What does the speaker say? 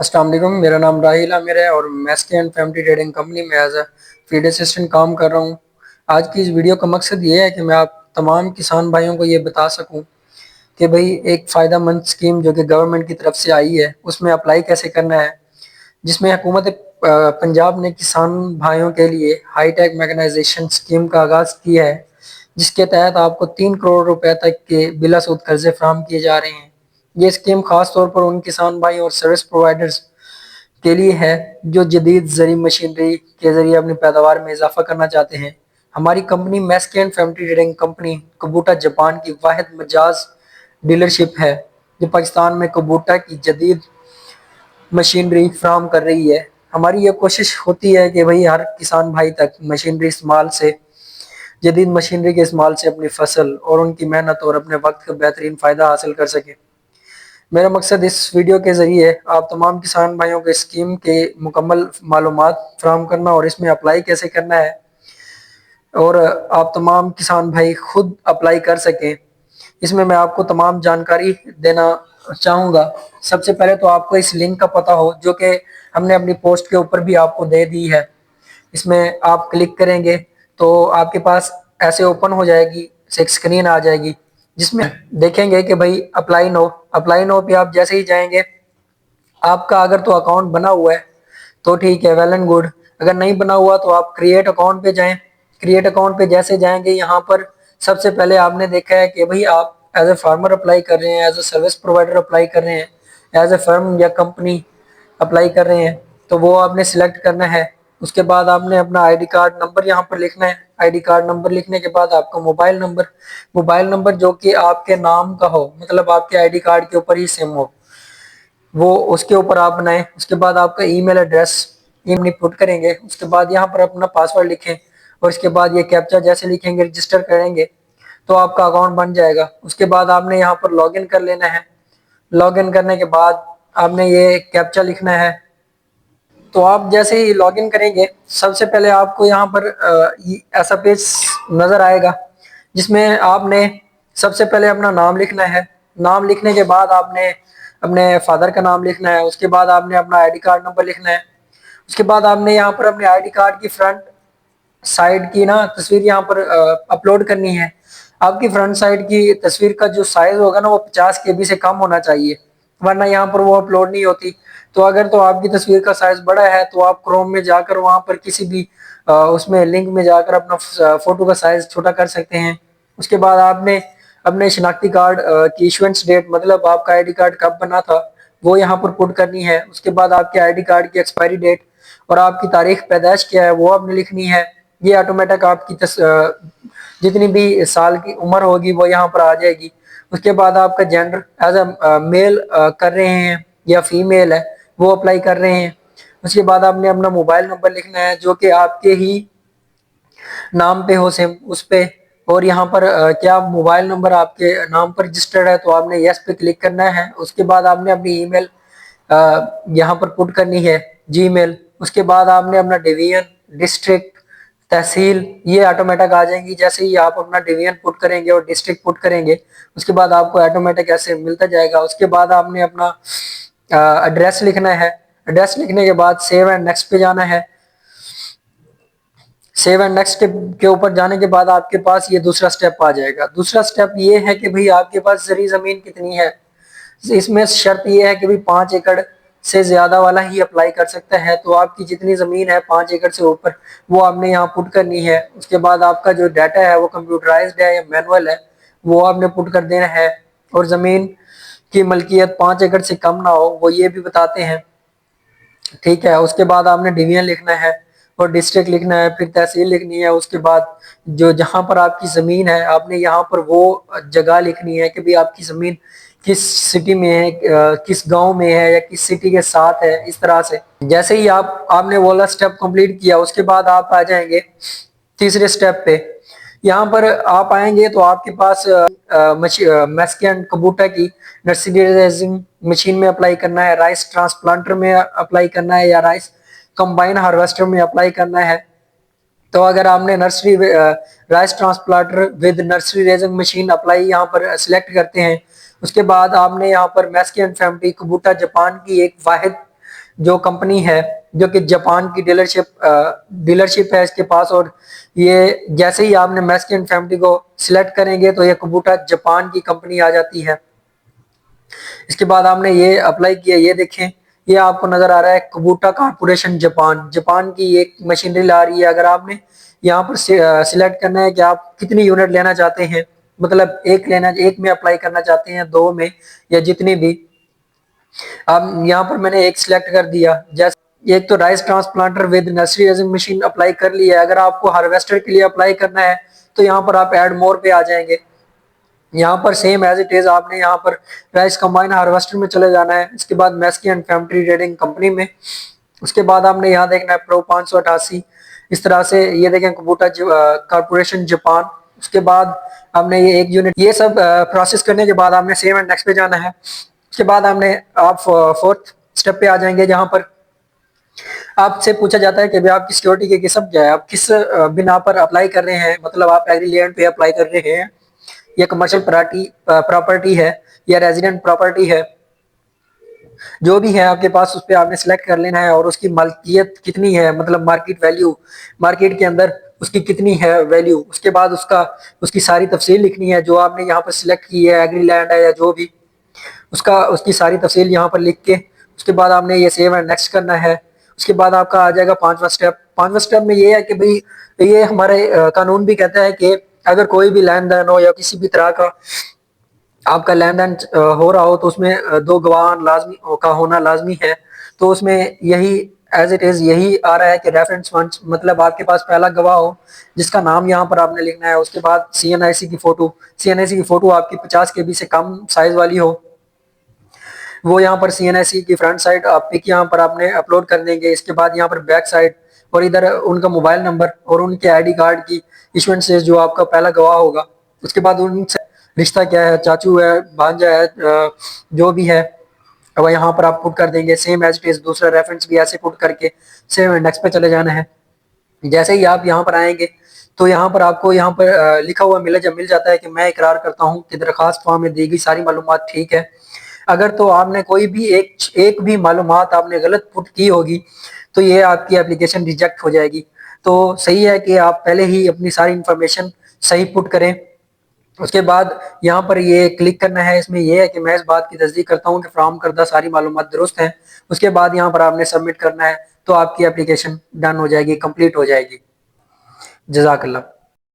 अस्सलाम वालेकुम। मेरा नाम राहिल आमिर है और मैस्की एंड फैमिली ट्रेडिंग कंपनी में एज अ फील्ड असिस्टेंट काम कर रहा हूँ। आज की इस वीडियो का मकसद ये है कि मैं आप तमाम किसान भाइयों को ये बता सकूँ कि भाई एक फ़ायदा मंद स्कीम जो कि गवर्नमेंट की तरफ से आई है उसमें अप्लाई कैसे करना है, जिसमें हुकूमत पंजाब ने किसान भाइयों के लिए हाईटेक मैकेनाइजेशन स्कीम का आगाज़ किया है, जिसके तहत आपको 3 करोड़ रुपए तक के बिला सूद कर्जे फराहम किए जा रहे हैं। ये स्कीम खास तौर पर उन किसान भाई और सर्विस प्रोवाइडर्स के लिए है जो जदीद ज़री मशीनरी के ज़रिए अपनी पैदावार में इजाफा करना चाहते हैं। हमारी कंपनी मैस्की and family trading company Kubota Japan की वाहिद मजाज डीलरशिप है जो पाकिस्तान में कुबूटा की जदीद मशीनरी फ्राहम कर रही है। हमारी ये कोशिश होती है कि भाई हर किसान भाई तक मशीनरी इस्तेमाल से जदीद मशीनरी के इस्तेमाल से अपनी फसल और उनकी मेहनत और अपने वक्त का बेहतरीन फ़ायदा हासिल कर सके। मेरा मकसद इस वीडियो के ज़रिए आप तमाम किसान भाइयों को स्कीम के मुकम्मल मालूमात फराहम करना और इसमें अप्लाई कैसे करना है और आप तमाम किसान भाई खुद अप्लाई कर सकें, इसमें मैं आपको तमाम जानकारी देना चाहूँगा। सबसे पहले तो आपको इस लिंक का पता हो जो कि हमने अपनी पोस्ट के ऊपर भी आपको दे दी है। इसमें आप क्लिक करेंगे तो आपके पास ऐसे ओपन हो जाएगी, एक स्क्रीन आ जाएगी जिसमें देखेंगे कि भाई अप्लाई नो पे आप जैसे ही जाएंगे, आपका अगर तो अकाउंट बना हुआ है तो ठीक है, वेल एंड गुड। अगर नहीं बना हुआ तो आप क्रिएट अकाउंट पे जाएं। क्रिएट अकाउंट पे जैसे जाएंगे, यहाँ पर सबसे पहले आपने देखा है कि भाई आप एज ए फार्मर अप्लाई कर रहे हैं, as a service provider apply कर रहे हैं, एज ए फर्म या कंपनी अप्लाई कर रहे हैं, तो वो आपने सिलेक्ट करना है। उसके बाद आपने अपना आईडी कार्ड नंबर यहाँ पर लिखना है। आईडी कार्ड नंबर लिखने के बाद आपका मोबाइल नंबर जो कि आपके नाम का हो, मतलब आपके आईडी कार्ड के ऊपर ही सिम हो, वो उसके ऊपर आप बनाएं। उसके बाद आपका ईमेल एड्रेस ईमेल पुट करेंगे। उसके बाद यहाँ पर अपना पासवर्ड लिखें और इसके बाद ये कैप्चा जैसे लिखेंगे, रजिस्टर करेंगे तो आपका अकाउंट बन जाएगा। उसके बाद आपने यहाँ पर लॉगिन कर लेना है। लॉगिन करने के बाद आपने ये कैप्चा लिखना है। तो आप जैसे ही लॉगिन करेंगे, सबसे पहले आपको यहाँ पर ऐसा पेज नजर आएगा जिसमें आपने सबसे पहले अपना नाम लिखना है। नाम लिखने के बाद आपने अपने फादर का नाम लिखना है। उसके बाद आपने अपना आईडी कार्ड नंबर लिखना है। उसके बाद आपने यहाँ पर अपने आईडी कार्ड की फ्रंट साइड की ना तस्वीर यहाँ पर अपलोड करनी है। आपकी फ्रंट साइड की तस्वीर का जो साइज होगा ना वो 50 KB से कम होना चाहिए, वरना यहाँ पर वो अपलोड नहीं होती। तो अगर तो आपकी तस्वीर का साइज बड़ा है तो आप क्रोम में जाकर वहां पर किसी भी उसमें लिंक में जाकर अपना फोटो का साइज छोटा कर सकते हैं। उसके बाद आपने अपने शनाख्ती कार्ड की इशुएंस डेट, मतलब आपका आईडी कार्ड कब बना था, वो यहाँ पर पुट करनी है। उसके बाद आपके आईडी कार्ड की एक्सपायरी डेट और आपकी तारीख पैदाइश क्या है वो आपने लिखनी है। ये ऑटोमेटिक आपकी जितनी भी साल की उम्र होगी वो यहाँ पर आ जाएगी। उसके बाद आपका जेंडर एज अ मेल कर रहे हैं या फीमेल है वो अप्लाई कर रहे हैं। उसके बाद आपने अपना मोबाइल नंबर लिखना है जो कि आपके ही नाम पे हो सिम उस पे। और यहाँ पर क्या मोबाइल नंबर आपके नाम पर रजिस्टर्ड है तो आपने यस पे क्लिक करना है। उसके बाद आपने अपनी ईमेल यहाँ पर पुट करनी है, जीमेल। उसके बाद आपने अपना डिवीजन, डिस्ट्रिक्ट, तहसील ये ऑटोमेटिक आ जाएंगी। जैसे ही आप अपना डिवीजन पुट करेंगे और डिस्ट्रिक्ट पुट करेंगे, उसके बाद आपको ऑटोमेटिक ऐसे मिलता जाएगा। उसके बाद आपने अपना एड्रेस लिखना है। एड्रेस लिखने के बाद सेव एंड नेक्स्ट पे जाना है। सेव एंड नेक्स्ट के ऊपर जाने के बाद आपके पास ये दूसरा स्टेप आ जाएगा। दूसरा स्टेप ये है कि भाई आपके पास जरी जमीन कितनी है। इसमें शर्त ये है कि भाई 5 एकड़ से ज्यादा वाला ही अप्लाई कर सकता है। तो आपकी जितनी जमीन है 5 एकड़ से ऊपर वो आपने यहाँ पुट करनी है। उसके बाद आपका जो डाटा है वो कंप्यूटराइज्ड है या मैनुअल है वो आपने पुट कर देना है। और जमीन की मलकियत 5 एकड़ से कम ना हो वो ये भी बताते हैं, ठीक है। उसके बाद आपने डिवीजन लिखना है और डिस्ट्रिक्ट लिखना है, फिर तहसील लिखनी है। उसके बाद जो जहां पर आपकी जमीन है आपने यहाँ पर वो जगह लिखनी है कि भाई आपकी जमीन किस सिटी में है, किस गांव में है या किस सिटी के साथ है। इस तरह से जैसे ही आपने वो वाला स्टेप कंप्लीट किया, उसके बाद आप आ जाएंगे तीसरे स्टेप पे। यहाँ पर आप आएंगे तो आपके पास मैस्की एंड कबूटा की नर्सरी रेजिंग मशीन में अप्लाई करना है, राइस ट्रांसप्लांटर में अप्लाई करना है या राइस कंबाइन हार्वेस्टर में अप्लाई करना है। तो अगर आपने nursery rice transplanter with nursery raising machine apply यहाँ पर सिलेक्ट करते हैं, उसके बाद आपने यहाँ पर मैस्की एंड फैमिली कबूटा जापान की एक वाहिद जो कंपनी है, जो कि जापान की डीलरशिप है इसके पास। और ये जैसे ही आपने मैस्की एंड फैमिली को सिलेक्ट करेंगे तो ये कुबूटा जापान की कंपनी आ जाती है। इसके बाद आपने ये अप्लाई किया, ये देखें, ये आपको नजर आ रहा है कुबूटा कारपोरेशन जापान, जापान की एक मशीनरी ला रही है। अगर आपने यहाँ पर सिलेक्ट करना है कि आप कितनी यूनिट लेना चाहते हैं, मतलब एक में अप्लाई करना चाहते हैं, दो में, या जितनी भी। अब यहाँ पर मैंने एक सिलेक्ट कर दिया। जैसे एक तो rice transplanter with nursery raising machine apply कर लिया है। अगर आपको हार्वेस्टर के लिए अप्लाई करना है तो यहाँ पर आप ऐड मोर पे आ जाएंगे। यहाँ पर सेम एज इट इज आपने यहाँ पर राइस कंबाइन हार्वेस्टर में चले जाना है। इसके बाद मैस्की एंड फैमिली ट्रेडिंग कंपनी में। उसके बाद आपने यहाँ देखना है प्रो 588। इस तरह से ये देखें कुबूटा कारपोरेशन जापान। उसके बाद आपने ये एक यूनिट, ये सब प्रोसेस करने के बाद आपने सेव एंड नेक्स्ट पे जाना है। उसके बाद आप फोर्थ स्टेप पे आ जाएंगे, जहां पर आपसे पूछा जाता है कि भाई आपकी सिक्योरिटी के किस क्या है, आप किस बिना पर अप्लाई कर रहे हैं, मतलब आप एग्री लैंड पे अप्लाई कर रहे हैं या कमर्शियल प्रॉपर्टी है या रेजिडेंट प्रॉपर्टी है, जो भी है आपके पास उस पर आपने सेलेक्ट कर लेना है। और उसकी मालकियत कितनी है, मतलब मार्केट वैल्यू, मार्केट के अंदर उसकी कितनी है वैल्यू। उसके बाद उसकी सारी तफसील लिखनी है, जो आपने यहाँ पर सिलेक्ट की है, एग्री लैंड है या जो भी, उसकी सारी तफसील यहाँ पर लिख के उसके बाद आपने ये सेव एंड नेक्स्ट करना है। उसके बाद आपका आ जाएगा पांचवा स्टेप। पांचवा स्टेप में ये है कि भाई ये हमारे कानून भी कहता है कि अगर कोई भी लेन देन हो या किसी भी तरह का आपका लेन देन हो रहा हो तो उसमें दो गवाह लाजमी का होना लाजमी है। तो उसमें यही एज इट इज यही आ रहा है कि रेफरेंस फंड्स, मतलब आपके पास पहला गवाह हो जिसका नाम यहाँ पर आपने लिखना है। उसके बाद सीएनआईसी की फोटो आपकी 50 KB से कम साइज वाली हो, वो यहाँ पर सीएनआईसी की फ्रंट साइड आप पिक यहाँ पर आपने अपलोड कर देंगे। इसके बाद यहाँ पर बैक साइड और इधर उनका मोबाइल नंबर और उनके आईडी कार्ड की इशुएंस से जो आपका पहला गवाह होगा। उसके बाद उनसे रिश्ता क्या है, चाचू है, भांजा है, जो भी है, अब यहाँ पर आप पुट कर देंगे सेम एज इट इज। दूसरा रेफरेंस भी ऐसे पुट करके सेम इंडेक्स पे चले जाना है। जैसे ही आप यहाँ पर आएंगे तो यहाँ पर आपको यहाँ पर लिखा हुआ मिल जाता है कि मैं इकरार करता हूँ कि दरखास्त फॉर्म में दी गई सारी मालूमात ठीक है। अगर तो आपने कोई भी एक भी मालूमात आपने गलत पुट की होगी तो ये आपकी एप्लीकेशन रिजेक्ट हो जाएगी। तो सही है कि आप पहले ही अपनी सारी इंफॉर्मेशन सही पुट करें। उसके बाद यहाँ पर ये क्लिक करना है, इसमें ये है कि मैं इस बात की तस्दीक करता हूँ कि फ्राहम करदा सारी मालूमात दुरुस्त हैं। उसके बाद यहाँ पर आपने सबमिट करना है, तो आपकी एप्लीकेशन डन हो जाएगी, कंप्लीट हो जाएगी। जज़ाकल्लाह।